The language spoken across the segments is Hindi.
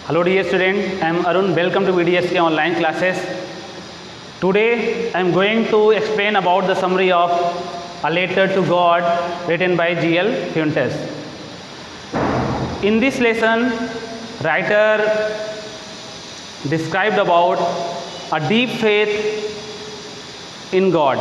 Hello dear student, I am Arun. Welcome to VDSK online classes. Today I am going to explain about the summary of A Letter to God written by G.L. Fuentes. In this lesson, writer described about a deep faith in God.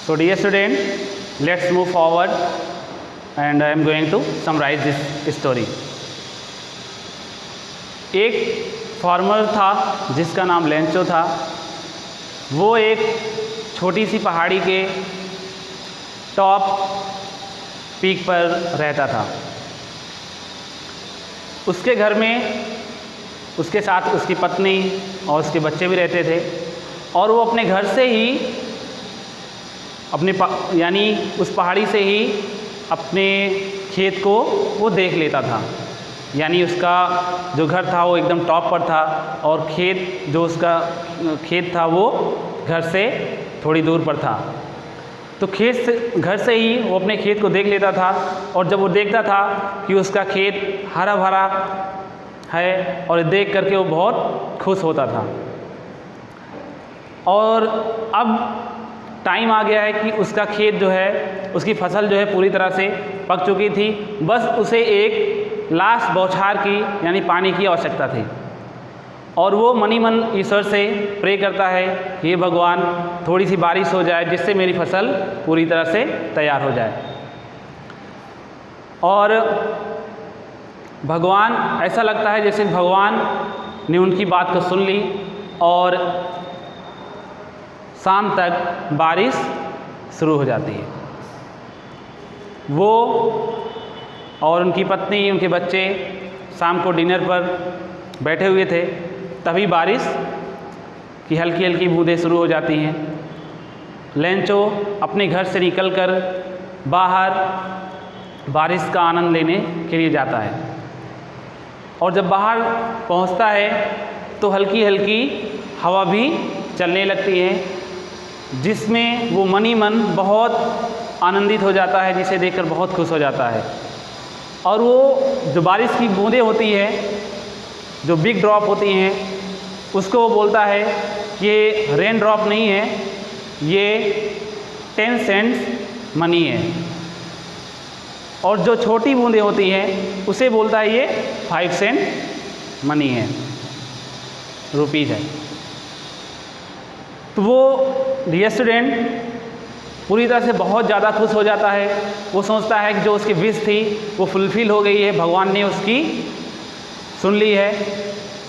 So dear student, let's move forward and I am going to summarize this story. एक फार्मर था जिसका नाम लेंचो था। वो एक छोटी सी पहाड़ी के टॉप पीक पर रहता था। उसके घर में उसके साथ उसकी पत्नी और उसके बच्चे भी रहते थे और वो अपने घर से ही यानी उस पहाड़ी से ही अपने खेत को वो देख लेता था। यानी उसका जो घर था वो एकदम टॉप पर था और जो उसका खेत था वो घर से थोड़ी दूर पर था। तो घर से ही वो अपने खेत को देख लेता था और जब वो देखता था कि उसका खेत हरा भरा है और देख करके वो बहुत खुश होता था। और अब टाइम आ गया है कि उसका खेत जो है, उसकी फसल जो है पूरी तरह से पक चुकी थी। बस उसे एक लास्ट बौछार की यानी पानी की आवश्यकता थी और वो मनी मन ईश्वर से प्रे करता है, हे भगवान थोड़ी सी बारिश हो जाए जिससे मेरी फसल पूरी तरह से तैयार हो जाए। और भगवान, ऐसा लगता है जैसे भगवान ने उनकी बात को सुन ली और शाम तक बारिश शुरू हो जाती है। वो और उनकी पत्नी, उनके बच्चे शाम को डिनर पर बैठे हुए थे, तभी बारिश की हल्की हल्की बूंदें शुरू हो जाती हैं। लेंचो अपने घर से निकलकर बाहर बारिश का आनंद लेने के लिए जाता है और जब बाहर पहुंचता है तो हल्की हल्की हवा भी चलने लगती है जिसमें वो मनी मन बहुत आनंदित हो जाता है, जिसे देखकर बहुत खुश हो जाता है। और वो जो बारिश की बूंदें होती है, जो बिग ड्रॉप होती हैं, उसको वो बोलता है कि ये रेन ड्रॉप नहीं है, ये 10 सेंट्स मनी है। और जो छोटी बूंदें होती हैं उसे बोलता है ये 5 सेंट मनी है, रुपीज़ है। तो वो डियर स्टूडेंट पूरी तरह से बहुत ज़्यादा खुश हो जाता है। वो सोचता है कि जो उसकी विश थी वो फुलफ़िल हो गई है, भगवान ने उसकी सुन ली है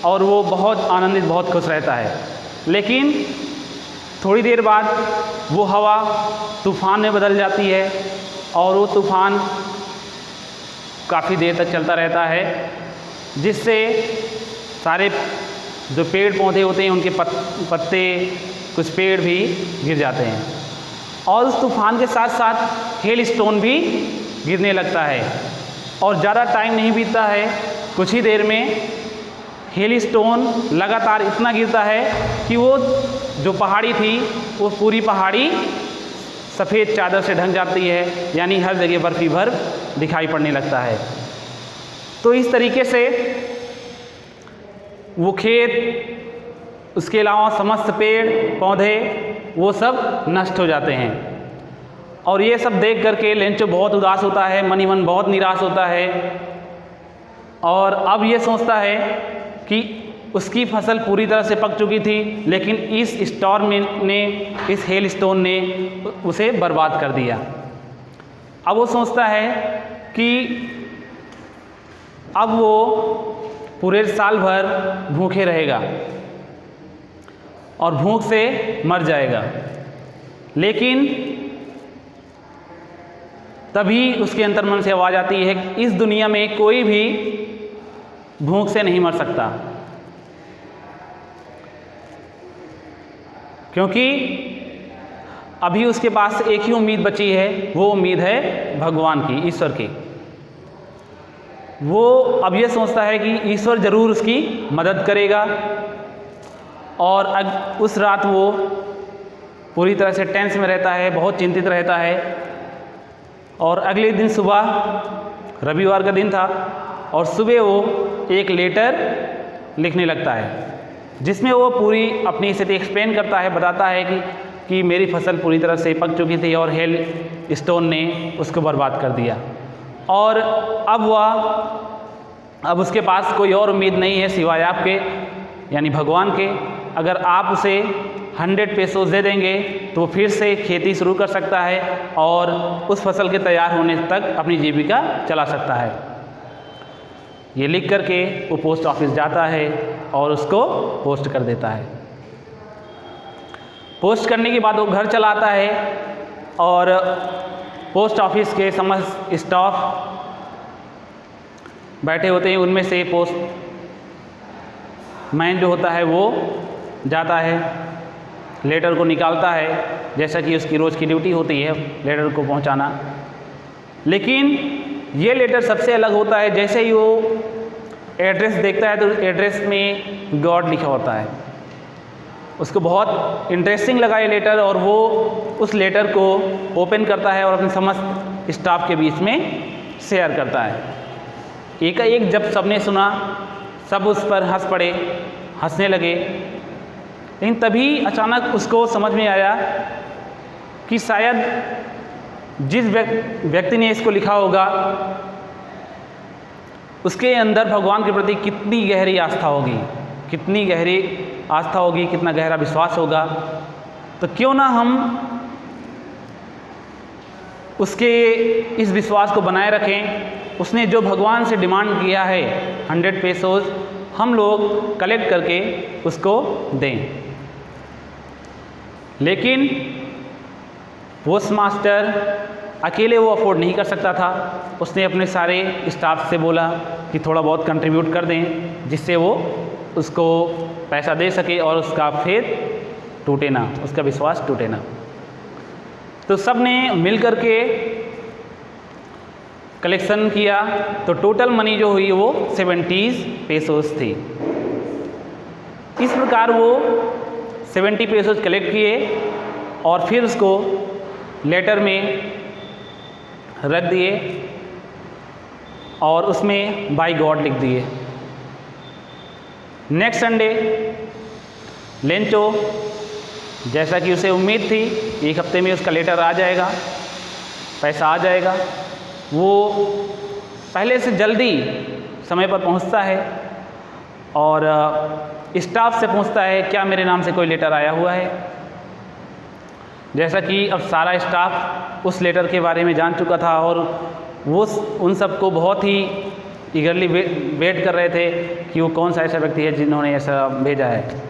और वो बहुत आनंदित, बहुत खुश रहता है। लेकिन थोड़ी देर बाद वो हवा तूफ़ान में बदल जाती है और वो तूफ़ान काफ़ी देर तक चलता रहता है जिससे सारे जो पेड़ पौधे होते हैं उनके पत्ते, कुछ पेड़ भी गिर जाते हैं और उस तूफ़ान के साथ साथ हेल स्टोन भी गिरने लगता है। और ज़्यादा टाइम नहीं बीतता है, कुछ ही देर में हेल स्टोन लगातार इतना गिरता है कि वो जो पहाड़ी थी वो पूरी पहाड़ी सफ़ेद चादर से ढक जाती है, यानी हर जगह बर्फ़ ही बर्फ़ दिखाई पड़ने लगता है। तो इस तरीके से वो खेत, उसके अलावा समस्त पेड़ पौधे वो सब नष्ट हो जाते हैं। और ये सब देख करके लेंचो बहुत उदास होता है, मनी मन बहुत निराश होता है और अब ये सोचता है कि उसकी फसल पूरी तरह से पक चुकी थी, लेकिन इस स्टॉर्म ने, इस हेल स्टोन ने उसे बर्बाद कर दिया। अब वो सोचता है कि अब वो पूरे साल भर भूखे रहेगा और भूख से मर जाएगा। लेकिन तभी उसके अंतर्मन से आवाज़ आती है कि इस दुनिया में कोई भी भूख से नहीं मर सकता, क्योंकि अभी उसके पास एक ही उम्मीद बची है, वो उम्मीद है भगवान की, ईश्वर की। वो अब ये सोचता है कि ईश्वर ज़रूर उसकी मदद करेगा और उस रात वो पूरी तरह से टेंस में रहता है, बहुत चिंतित रहता है। और अगले दिन सुबह, रविवार का दिन था, और सुबह वो एक लेटर लिखने लगता है जिसमें वो पूरी अपनी स्थिति एक्सप्लेन करता है, बताता है कि मेरी फसल पूरी तरह से पक चुकी थी और हेल स्टोन ने उसको बर्बाद कर दिया और अब उसके पास कोई और उम्मीद नहीं है सिवाय आपके यानी भगवान के। अगर आप उसे 100 पेसोस दे देंगे तो वो फिर से खेती शुरू कर सकता है और उस फसल के तैयार होने तक अपनी जीविका चला सकता है। ये लिख करके वो पोस्ट ऑफिस जाता है और उसको पोस्ट कर देता है। पोस्ट करने के बाद वो घर चला आता है और पोस्ट ऑफिस के समस्त स्टाफ बैठे होते हैं। उनमें से पोस्ट मैन जो होता है वो जाता है, लेटर को निकालता है, जैसा कि उसकी रोज़ की ड्यूटी होती है लेटर को पहुंचाना। लेकिन ये लेटर सबसे अलग होता है। जैसे ही वो एड्रेस देखता है तो एड्रेस में गॉड लिखा होता है। उसको बहुत इंटरेस्टिंग लगा ये लेटर और वो उस लेटर को ओपन करता है और अपने समस्त स्टाफ के बीच में शेयर करता है। एक जब सबने सुना सब उस पर हंस पड़े, हंसने लगे। लेकिन तभी अचानक उसको समझ में आया कि शायद जिस व्यक्ति ने इसको लिखा होगा उसके अंदर भगवान के प्रति कितनी गहरी आस्था होगी, कितनी गहरी आस्था होगी, कितना गहरा विश्वास होगा। तो क्यों ना हम उसके इस विश्वास को बनाए रखें। उसने जो भगवान से डिमांड किया है 100 पेसोस, हम लोग कलेक्ट करके उसको दें। लेकिन पोस्ट मास्टर अकेले वो अफोर्ड नहीं कर सकता था। उसने अपने सारे स्टाफ से बोला कि थोड़ा बहुत कंट्रीब्यूट कर दें जिससे वो उसको पैसा दे सके और उसका फेथ टूटे ना, उसका विश्वास टूटे ना। तो सब ने मिल कर के कलेक्शन किया तो टोटल मनी जो हुई वो 70 पेसोस थी। इस प्रकार वो 70 पेसोस कलेक्ट किए और फिर उसको लेटर में रख दिए और उसमें बाय गॉड लिख दिए। नेक्स्ट संडे लेंचो, जैसा कि उसे उम्मीद थी 1 हफ्ते में उसका लेटर आ जाएगा, पैसा आ जाएगा, वो पहले से जल्दी समय पर पहुंचता है और स्टाफ से पूछता है क्या मेरे नाम से कोई लेटर आया हुआ है। जैसा कि अब सारा स्टाफ उस लेटर के बारे में जान चुका था और वो उन सबको बहुत ही ईगरली वेट कर रहे थे कि वो कौन सा ऐसा व्यक्ति है जिन्होंने ऐसा भेजा है।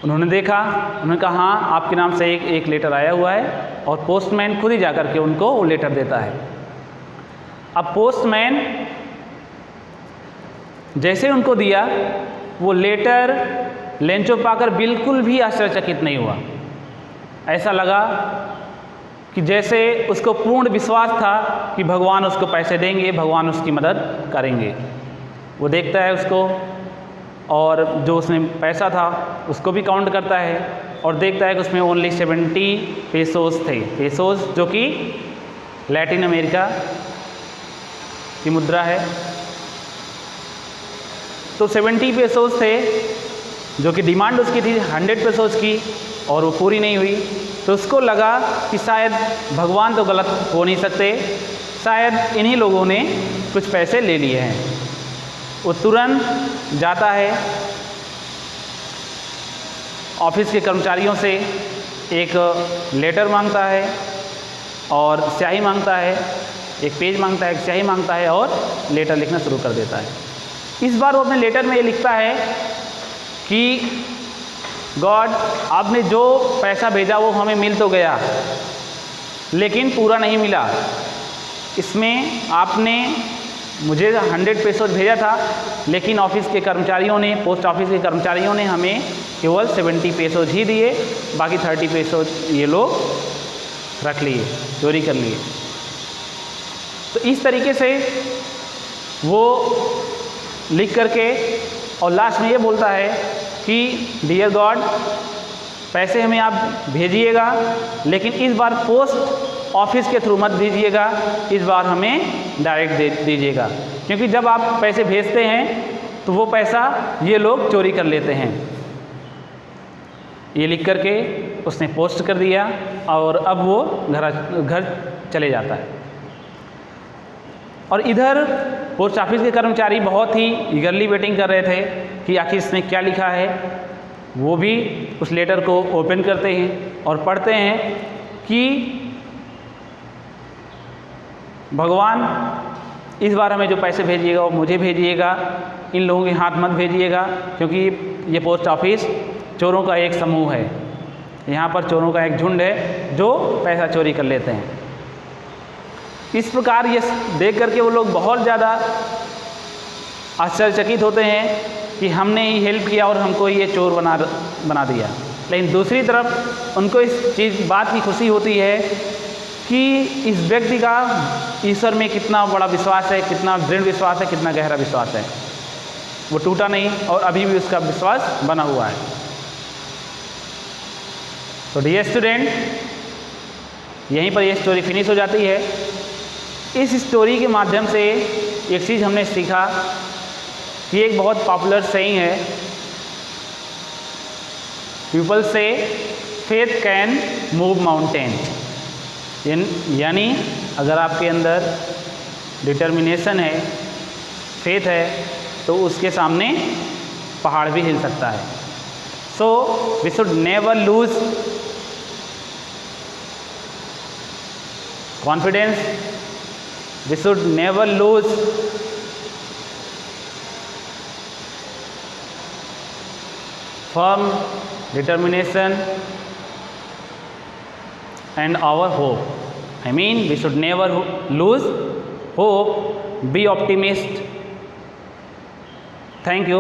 उन्होंने देखा, उन्होंने कहा हाँ आपके नाम से एक लेटर आया हुआ है और पोस्टमैन खुद ही जा कर के उनको वो लेटर देता है। अब पोस्टमैन जैसे उनको दिया वो लेटर लेंचो पाकर बिल्कुल भी आश्चर्यचकित नहीं हुआ। ऐसा लगा कि जैसे उसको पूर्ण विश्वास था कि भगवान उसको पैसे देंगे, भगवान उसकी मदद करेंगे। वो देखता है उसको और जो उसमें पैसा था उसको भी काउंट करता है और देखता है कि उसमें ओनली 70 पेसोस थे। पेसोस जो कि लैटिन अमेरिका की मुद्रा है। तो 70 पेसोस थे जो कि डिमांड उसकी थी 100 पेसोस की और वो पूरी नहीं हुई। तो उसको लगा कि शायद भगवान तो गलत हो नहीं सकते, शायद इन्हीं लोगों ने कुछ पैसे ले लिए हैं। वो तुरंत जाता है ऑफिस के कर्मचारियों से, एक लेटर मांगता है और स्याही मांगता है, एक पेज मांगता है, एक स्याही मांगता है और लेटर लिखना शुरू कर देता है। इस बार वो अपने लेटर में ये लिखता है कि गॉड आपने जो पैसा भेजा वो हमें मिल तो गया लेकिन पूरा नहीं मिला। इसमें आपने मुझे 100 पेसोस भेजा था लेकिन ऑफिस के कर्मचारियों ने, पोस्ट ऑफिस के कर्मचारियों ने हमें केवल 70 पेसोस ही दिए, बाकी 30 पेसोस ये लोग रख लिए, चोरी कर लिए। तो इस तरीके से वो लिख करके और लास्ट में ये बोलता है कि डियर गॉड पैसे हमें आप भेजिएगा लेकिन इस बार पोस्ट ऑफिस के थ्रू मत दीजिएगा, इस बार हमें डायरेक्ट दे दीजिएगा, क्योंकि जब आप पैसे भेजते हैं तो वो पैसा ये लोग चोरी कर लेते हैं। ये लिख करके उसने पोस्ट कर दिया और अब वो घर चले जाता है। और इधर पोस्ट ऑफिस के कर्मचारी बहुत ही ईगरली वेटिंग कर रहे थे कि आखिर इसने क्या लिखा है। वो भी उस लेटर को ओपन करते हैं और पढ़ते हैं कि भगवान इस बार हमें जो पैसे भेजिएगा वो मुझे भेजिएगा, इन लोगों के हाथ मत भेजिएगा, क्योंकि ये पोस्ट ऑफिस चोरों का एक समूह है। यहाँ पर चोरों का एक झुंड है जो पैसा चोरी कर लेते हैं। इस प्रकार ये देख करके वो लोग बहुत ज़्यादा आश्चर्यचकित होते हैं कि हमने ही हेल्प किया और हमको ये चोर बना दिया। लेकिन दूसरी तरफ उनको इस बात की खुशी होती है कि इस व्यक्ति का ईश्वर में कितना बड़ा विश्वास है, कितना दृढ़ विश्वास है, कितना गहरा विश्वास है। वो टूटा नहीं और अभी भी उसका विश्वास बना हुआ है। तो डियर स्टूडेंट, यहीं पर ये स्टोरी फिनिश हो जाती है। इस स्टोरी के माध्यम से एक चीज़ हमने सीखा कि एक बहुत पॉपुलर सेइंग है, पीपल से फेथ कैन मूव माउंटेन। यानी अगर आपके अंदर डिटर्मिनेशन है, फेथ है, तो उसके सामने पहाड़ भी हिल सकता है। So we should never lose confidence, we should never lose firm determination and our hope. I mean, we should never lose hope, be optimist. Thank you.